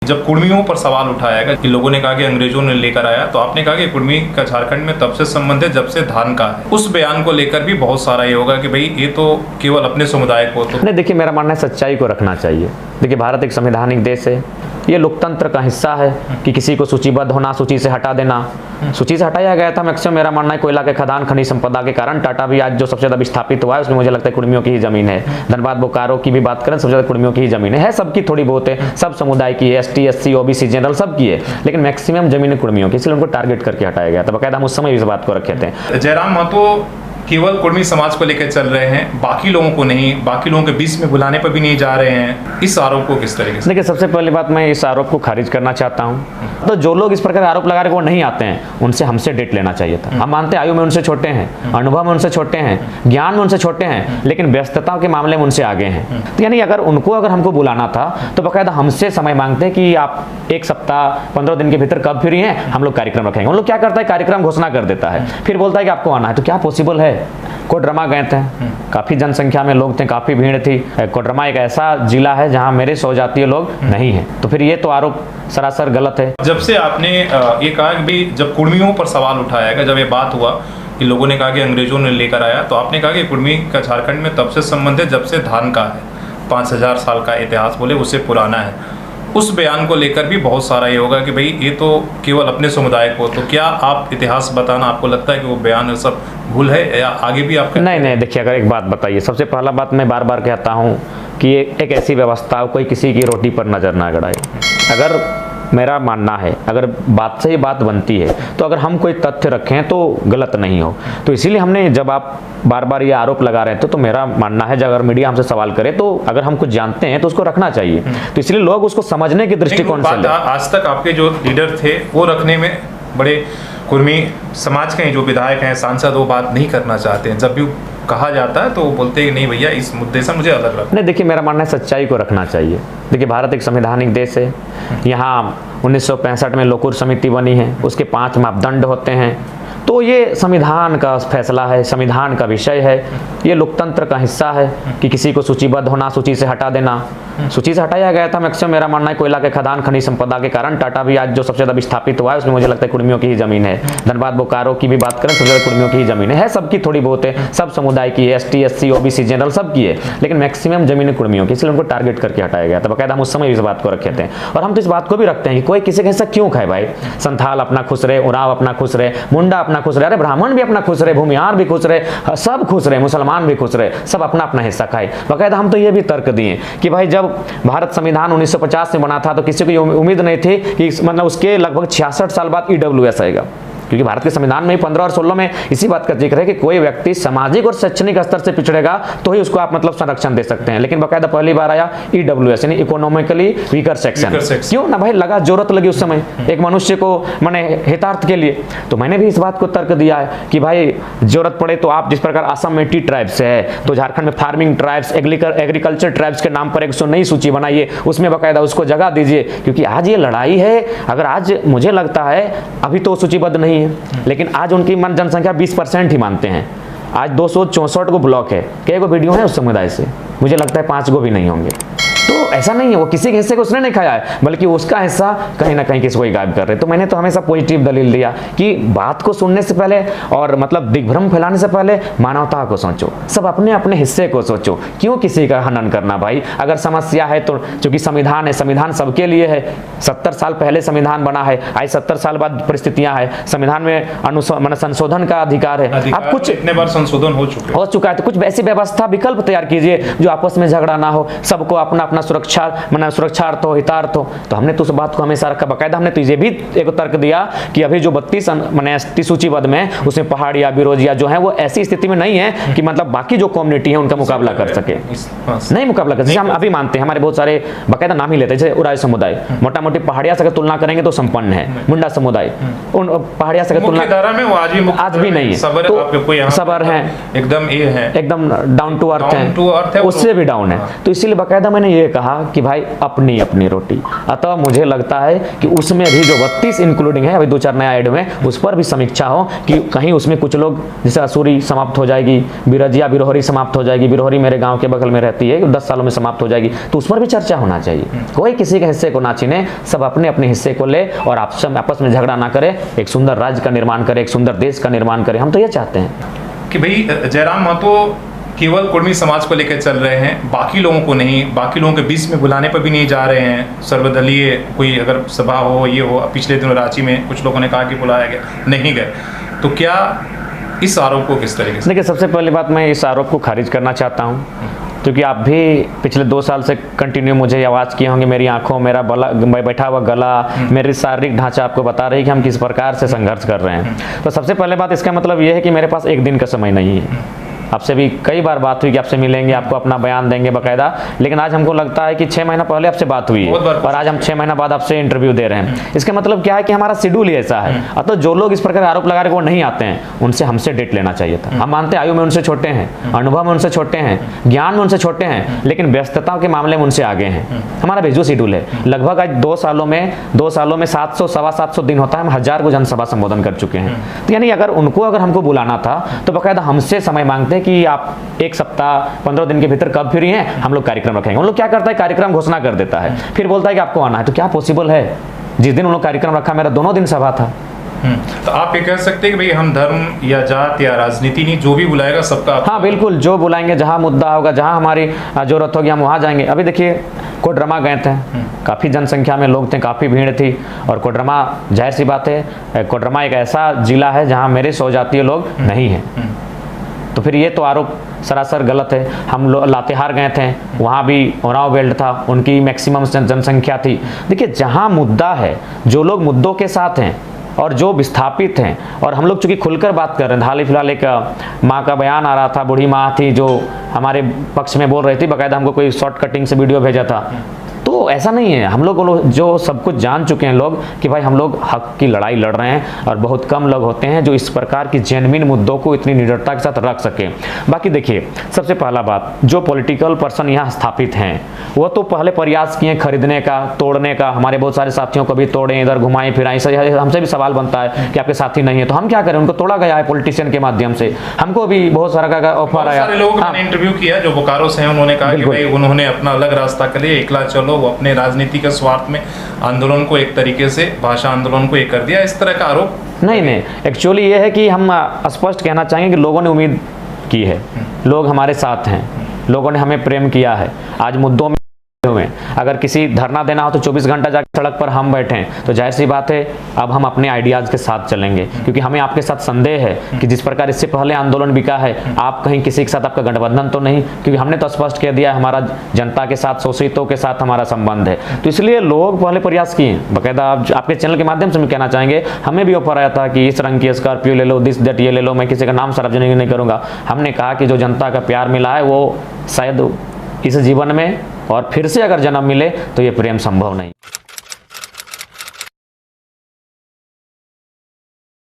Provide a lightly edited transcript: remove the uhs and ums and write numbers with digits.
जब कुर्मियों पर सवाल उठाया गया कि लोगों ने कहा कि अंग्रेजों ने लेकर आया, तो आपने कहा कि कुर्मी का झारखंड में तब से संबंध है जब से धान का है। उस बयान को लेकर भी बहुत सारा ये होगा कि भाई ये तो केवल अपने समुदाय को तो नहीं। देखिए, मेरा मानना है सच्चाई को रखना चाहिए। देखिए, भारत एक संवैधानिक देश है, ये लोकतंत्र का हिस्सा है कि किसी को सूचीबद्ध होना, सूची से हटा देना। सूची से हटाया गया था मैक्सिमम, मेरा मानना है कोयला के खदान, खनिज संपदा के कारण। टाटा भी आज जो सबसे ज्यादा विस्थापित हुआ है उसमें मुझे लगता है कुर्मियों की ही जमीन है। धनबाद बोकारो की भी बात करें, सबसे ज्यादा कुर्मियों की ही जमीन है। सबकी थोड़ी बहुत है, सब समुदाय की है, ST SC OBC जनरल सब की है, लेकिन मैक्सिमम जमीन कुर्मियों की, इसलिए उनको टारगेट करके हटाया गया था। बकायदा हम उस समय इस बात को रखे थे। जयराम महतो केवल कुर्मी समाज को लेकर चल रहे हैं, बाकी लोगों को नहीं, बाकी लोगों के बीच में बुलाने पर भी नहीं जा रहे हैं। इस आरोप को किस तरीके से? देखिए, सबसे पहली बात मैं इस आरोप को खारिज करना चाहता हूं। तो जो लोग इस प्रकार आरोप लगा रहे वो नहीं आते हैं, उनसे हमसे डेट लेना चाहिए था। हम मानते हैं आयु में उनसे छोटे हैं, अनुभव में उनसे छोटे हैं, ज्ञान में उनसे छोटे हैं, लेकिन व्यस्तता के मामले में उनसे आगे हैं। तो यानी अगर हमको बुलाना था तो बाकायदा हमसे समय मांगते कि आप 1 सप्ताह 15 दिन के भीतर कब फ्री हैं, हम लोग कार्यक्रम रखेंगे। उन लोग क्या करता है, कार्यक्रम घोषणा कर देता है, फिर बोलता है कि आपको आना है। तो क्या पॉसिबल है? कोडरमा गए थे, काफी जनसंख्या में लोग थे, काफी भीड़ थी। कोडरमा एक ऐसा जिला है जहां मेरे सौ जातीय लोग नहीं हैं, तो फिर ये तो आरोप सरासर गलत है। जब से आपने ये कहा कि भाई जब कुर्मियों पर सवाल उठाया गया, जब ये बात हुआ कि लोगों ने कहा कि अंग्रेजों ने लेकर आया, तो आपने कहा कि कुर्मी का झारखंड में तब से संबंध है जब से धान का है। 5000 साल का इतिहास बोले उससे पुराना है। उस बयान को लेकर भी बहुत सारा ये होगा कि भाई ये तो केवल अपने समुदाय को, तो क्या आप इतिहास बताना, आपको लगता है कि वो बयान सब भूल है या आगे भी आपका? नहीं, देखिए, अगर एक बात बताइए, सबसे पहला बात मैं बार बार कहता हूँ कि एक ऐसी व्यवस्था कोई किसी की रोटी पर नजर ना गड़ाए। अगर मेरा मानना है, अगर बात से ही बात बनती है, तो अगर हम कोई तथ्य रखें तो गलत नहीं हो। तो इसीलिए हमने, जब आप बार बार ये आरोप लगा रहे थे, तो मेरा मानना है जब अगर मीडिया हमसे सवाल करे तो अगर हम कुछ जानते हैं तो उसको रखना चाहिए। तो इसलिए लोग उसको समझने के दृष्टिकोण से, आज तक आपके जो लीडर थे वो रखने में बड़े कुर्मी समाज के जो विधायक हैं, सांसद, वो बात नहीं करना चाहते हैं। जब भी कहा जाता है तो वो बोलते हैं कि नहीं भैया, इस मुद्दे से मुझे अलग रखना। नहीं, देखिए, मेरा मानना है सच्चाई को रखना चाहिए। देखिए, भारत एक संवैधानिक देश है, यहाँ 1965 में लोकूर समिति बनी है, उसके 5 मापदंड होते हैं। तो ये संविधान का फैसला है, संविधान का विषय है, ये लोकतंत्र का हिस्सा है कि किसी को सूचीबद्ध होना, सूची से हटा देना। सूची से हटाया गया था मैक्सिमम, मेरा मानना है कोयला के खदान, खनिज संपदा के कारण। टाटा भी आज जो सबसे ज्यादा विस्थापित हुआ है उसमें मुझे लगता है कुर्मियों की ही जमीन है। धनबाद बोकारो की भी बात करें, सबसे ज्यादा कुर्मियों की ही जमीन है। सबकी थोड़ी बहुत है, सब समुदाय की है, ST SC OBC जनरल सब की है, लेकिन मैक्सिमम जमीन कुर्मियों की, इसलिए उनको टारगेट करके हटाया गया था। बकायदा हम उस समय इस बात को रखे थे, और हम तो इस बात को भी रखते हैं कि कोई किसी का हिस्सा क्यों खाए भाई। संथाल अपना खुश रहे, उराव अपना खुश रहे, मुंडा अपना खुश रहे, अरे ब्राह्मण भी अपना खुश रहे, भूमिहार भी खुश रहे, सब खुश रहे, मुसलमान भी खुश रहे, सब अपना अपना हिस्सा खाए। बकायदा हम तो ये भी तर्क दिए कि भाई जब भारत संविधान 1950 में बना था तो किसी को उम्मीद नहीं थी कि मतलब उसके लगभग 66 साल बाद EWS आएगा, क्योंकि भारत के संविधान में 15 और 16 में इसी बात का जिक्र है कि कोई व्यक्ति सामाजिक और शैक्षणिक स्तर से पिछड़ेगा तो ही उसको आप मतलब संरक्षण दे सकते हैं। लेकिन बकायदा पहली बार आया EWS यानी इकोनॉमिकली वीकर सेक्शन। क्यों ना भाई, लगा जरूरत लगी उस समय एक मनुष्य को माने हितार्थ के लिए। तो मैंने भी इस बात को तर्क दिया है कि भाई जरूरत पड़े तो आप, जिस प्रकार असम में टी ट्राइब्स है, तो झारखंड में फार्मिंग ट्राइब्स, एग्रीकल्चर ट्राइब्स के नाम पर एक नई सूची बनाइए, उसमें बकायदा उसको जगह दीजिए। क्योंकि आज ये लड़ाई है, अगर आज मुझे लगता है अभी तो सूचीबद्ध नहीं है, लेकिन आज उनकी जनसंख्या 20% ही मानते हैं। आज 264 को ब्लॉक है, कई को वीडियो है उस समुदाय से, मुझे लगता है 5 को भी नहीं होंगे। तो ऐसा नहीं है वो किसी के हिस्से को उसने नहीं खाया है, बल्कि उसका हिस्सा कहीं ना कहीं किसी को गायब कर रहे। तो मैंने तो हमेशा पॉजिटिव दलील दिया कि बात को सुनने से पहले और मतलब दिग्भ्रम फैलाने से पहले मानवता को सोचो, सब अपने अपने हिस्से को सोचो, क्यों किसी का हनन करना भाई। अगर समस्या है तो, चूंकि संविधान है, संविधान सबके लिए है। 70 साल पहले संविधान बना है, आज 70 साल बाद परिस्थितियां है, संविधान में संशोधन का अधिकार है। अब कुछ इतने बार संशोधन हो चुका है, तो कुछ ऐसी व्यवस्था विकल्प तैयार कीजिए जो आपस में झगड़ा ना हो, सबको अपना अपना सुरक्षार्थ हो, हितार्थ हो। तो हमने तो उस बात को हमेशा रखा। बकायदा हमने तो ये भी एक तर्क दिया कि अभी जो 32 ST सूचीबद्ध में, उसमें पहाड़िया, बिरोजिया जो है वो ऐसी स्थिति में नहीं है कि मतलब बाकी जो कम्युनिटी है उनका मुकाबला कर सके, नहीं मुकाबला कर सके। हम अभी मानते हैं, हमारे बहुत सारे बकायदा नाम ही लेते हैं, जैसे उराव समुदाय मोटा मोटी पहाड़िया से तुलना करेंगे तो संपन्न है। मुंडा समुदाय उन पहाड़िया से तुलना आज भी नहीं है, तो सबर है, एकदम ये है, एकदम डाउन टू अर्थ है, उससे भी डाउन है। तो इसीलिए बकायदा मैंने ये इसीलिए कहा कि भाई अपनी अपनी रोटी। अतः मुझे लगता है कि उसमें भी जो 32 इंक्लूडिंग है, अभी 2-4 नया ऐड में, उस पर भी समीक्षा हो कि कहीं उसमें कुछ लोग, जैसे असूरी समाप्त हो जाएगी, बिरजिया बिरहोरी समाप्त हो जाएगी, बिरहोरी मेरे गाँव के बगल में रहती है, 10 सालों में समाप्त हो जाएगी, तो उस पर भी चर्चा होना चाहिए। कोई किसी के हिस्से को ना छीने, सब अपने अपने हिस्से को ले और आपस में झगड़ा ना करे, एक सुंदर राज्य का निर्माण करे, एक सुंदर देश का निर्माण करे। हम तो ये चाहते हैं कि भाई जयराम महतो केवल कुर्मी समाज को लेकर चल रहे हैं, बाकी लोगों को नहीं, बाकी लोगों के बीच में बुलाने पर भी नहीं जा रहे हैं। सर्वदलीय कोई अगर सभा हो, ये हो, पिछले दिनों रांची में कुछ लोगों ने कहा कि बुलाया गया, नहीं गए, तो क्या इस आरोप को किस तरीके से? देखिए, सबसे पहली बात मैं इस आरोप को खारिज करना चाहता हूँ, क्योंकि आप भी पिछले 2 साल से कंटिन्यू मुझे आवाज़ किए होंगे, मेरी आंखों, मेरा बैठा हुआ गला, मेरी शारीरिक ढांचा आपको बता रही है कि हम किस प्रकार से संघर्ष कर रहे हैं। तो सबसे पहले बात, इसका मतलब ये है कि मेरे पास एक दिन का समय नहीं है। आपसे भी कई बार बात हुई कि आपसे मिलेंगे, आपको अपना बयान देंगे बाकायदा, लेकिन आज हमको लगता है कि 6 महीना पहले आपसे बात हुई है और आज हम 6 महीना बाद आपसे इंटरव्यू दे रहे हैं। इसका मतलब क्या है कि हमारा शेड्यूल ही ऐसा है। अतः जो लोग इस प्रकार आरोप लगा रहे वो नहीं आते हैं, उनसे हमसे डेट लेना चाहिए था। हम मानते हैं आयु में उनसे छोटे हैं, अनुभव में उनसे छोटे हैं, ज्ञान में उनसे छोटे हैं, लेकिन व्यस्तता के मामले में उनसे आगे हैं। हमारा भेजो शेड्यूल है, लगभग आज 2 सालों में 700 सवा 700 दिन होता है, हम 1000 को जनसभा संबोधन कर चुके हैं। तो यानी अगर हमको बुलाना था तो बाकायदा हमसे समय मांगते कि आप 1 सप्ताह 15 दिन के भीतर कब फ्री हैं, हम लोग कार्यक्रम रखेंगे। उन लोग क्या करता है, कार्यक्रम घोषणा कर देता है, फिर बोलता है कि आपको आना है। तो क्या पॉसिबल है? जिस दिन उन लोग कार्यक्रम रखा, मेरा दोनों दिन सभा था। तो आप ये कह सकते हैं कि भाई हम धर्म या जात या राजनीति नहीं, जो भी बुलाएगा सबका। हाँ बिल्कुल, जो बुलाएंगे, जहाँ मुद्दा होगा, जहाँ हमारी जरूरत होगी, हम वहाँ जाएंगे। अभी देखिए, कोडरमा गए थे, काफ़ी जनसंख्या में लोग थे, काफ़ी भीड़ थी। और कोडरमा, जाहिर सी बात है, कोडरमा एक ऐसा जिला है जहाँ मेरे सौजातीय लोग नहीं हैं। तो फिर ये तो आरोप सरासर गलत है। हम लातेहार गए थे, वहाँ भी ओराव बेल्ट था, उनकी मैक्सिमम जनसंख्या थी। देखिए, जहाँ मुद्दा है, जो लोग मुद्दों के साथ हैं और जो विस्थापित हैं, और हम लोग चूँकि खुलकर बात कर रहे हैं। हाल ही फिलहाल एक माँ का बयान आ रहा था, बूढ़ी माँ थी जो हमारे पक्ष में बोल रही थी, बाकायदा हमको कोई शॉर्ट कटिंग से वीडियो भेजा था। तो ऐसा नहीं है, हम लोग जो सब कुछ जान चुके हैं लोग कि भाई हम लोग हक की लड़ाई लड़ रहे हैं, और बहुत कम लोग होते हैं जो इस प्रकार की जेन्युइन मुद्दों को इतनी निडरता के साथ रख सके। बाकी देखिए, सबसे पहला बात, जो पॉलिटिकल पर्सन यहाँ स्थापित हैं वो तो पहले प्रयास किए खरीदने का, तोड़ने का। हमारे बहुत सारे साथियों को भी तोड़े, इधर घुमाएं फिराएं। हमसे भी सवाल बनता है कि आपके साथी नहीं है, तो हम क्या करें? उनको तोड़ा गया है पॉलिटिशियन के माध्यम से। हमको भी बहुत सारा ऑफर आया। लोग मैंने इंटरव्यू किया जो बोकारो से हैं, उन्होंने कहा कि भाई उन्होंने अपना अलग रास्ता कर लिया, एकला चलो, वो अपने राजनीति के स्वार्थ में आंदोलन को एक तरीके से, भाषा आंदोलन को एक कर दिया। इस तरह का आरोप नहीं, एक्चुअली ये है कि हम स्पष्ट कहना चाहेंगे कि लोगों ने उम्मीद की है, लोग हमारे साथ हैं, लोगों ने हमें प्रेम किया है। आज मुद्दों में अगर किसी धरना देना हो तो 24 घंटा जाकर सड़क पर हम बैठें, तो जाहिर सी बात है अब हम अपने आइडियाज़ के साथ चलेंगे, क्योंकि हमें आपके साथ संदेह है कि जिस प्रकार इससे पहले आंदोलन बिका है, आप कहीं किसी के साथ आपका गठबंधन तो नहीं, क्योंकि हमने तो स्पष्ट कह दिया हमारा जनता के साथ, शोषितों के साथ हमारा संबंध है। तो इसलिए लोग पहले प्रयास किए। बाकायदा आपके चैनल के माध्यम से हम कहना चाहेंगे, हमें भी ऑफर आया था कि इस रंग की स्कॉर्पियो ले लो, दिस दैट ये ले लो। मैं किसी का नाम सार्वजनिक नहीं करूँगा। हमने कहा कि जो जनता का प्यार मिला है वो शायद इस जीवन में और फिर से अगर जन्म मिले तो ये प्रेम संभव नहीं।